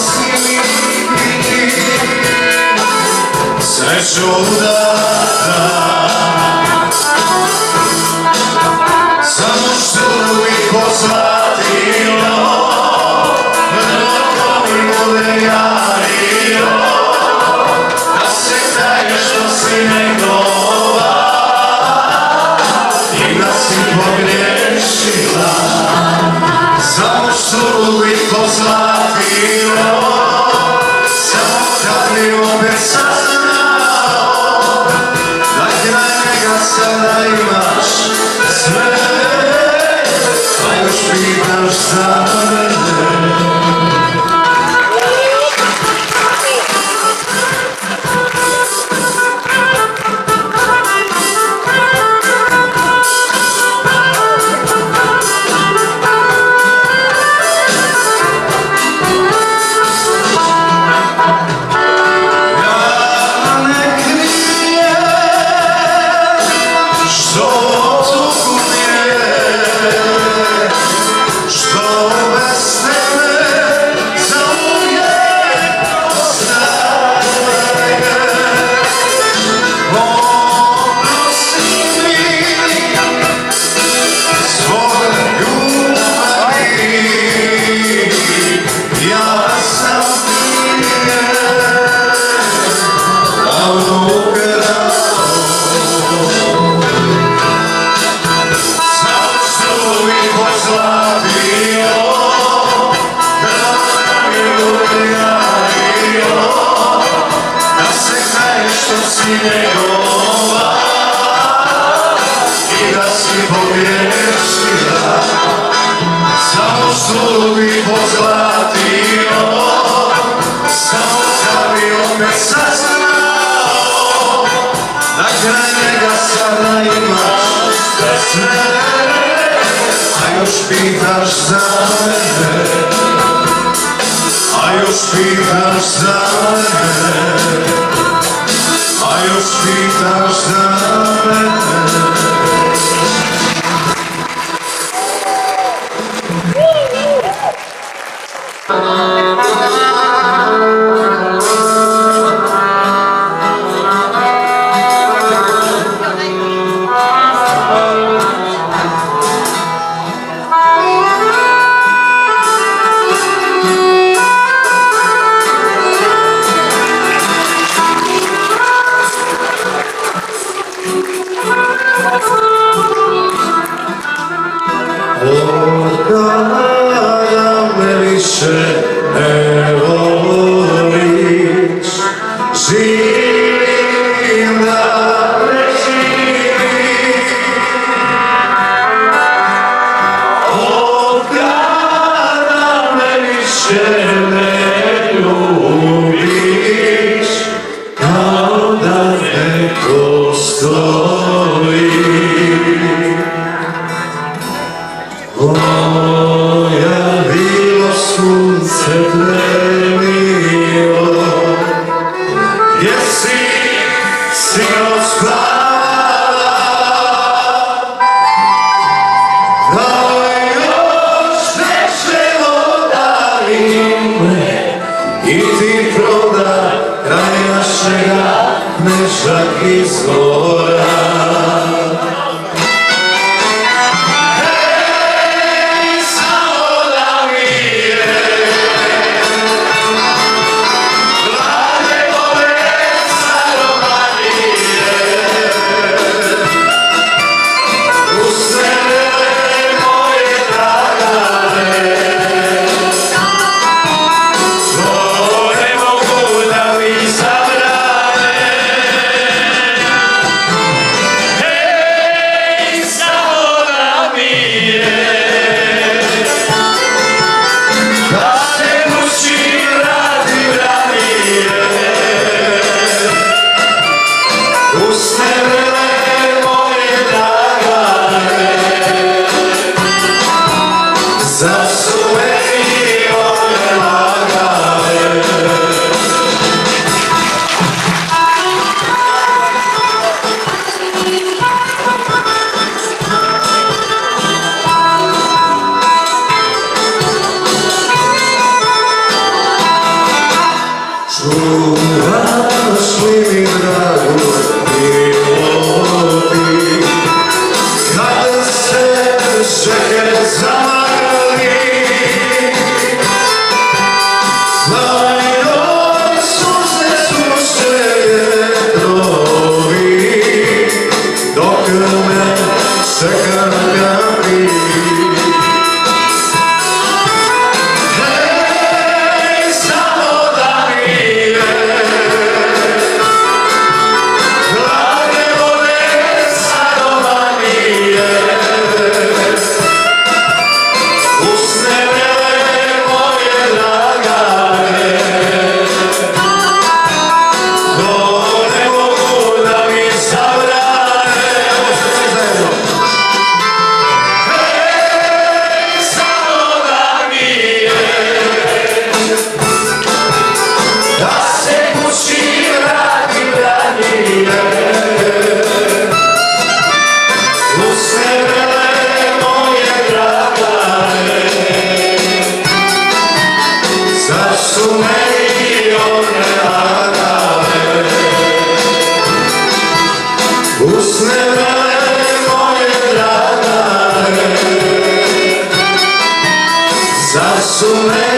si mi sreću dana. Samo što uvijek pozlatio, dok mi bude jario, da se kraj što si njegova i da si pogriješila. Samo što uvijek pozlatio, samo kad bi opet saznao da kraj njega sada imaš sve, a još pitaš za mene. I da si pogriješila, samo što bi pozlatio, samo kad bi opet saznao da kraj njega sada imaš sve, a još pitaš za mene, a još pitaš za mene, a još pitaš za mene. Kada me više ne voliš, živim da ne živim. Od kada me više ne ljubiš, kao da neko stoji. Moja bilo sunce plemilo, gdje si sinoć spavala, kao još nećemo dali me i ti proda kraj našega nežak izvora. Čuvaš li mi drago bilo ti, kada se želje zamagli, Lajno suze suše vjetrovi, dok me čeka kapi. Su meni one lagane, usne vrele moje dragane, zar su meni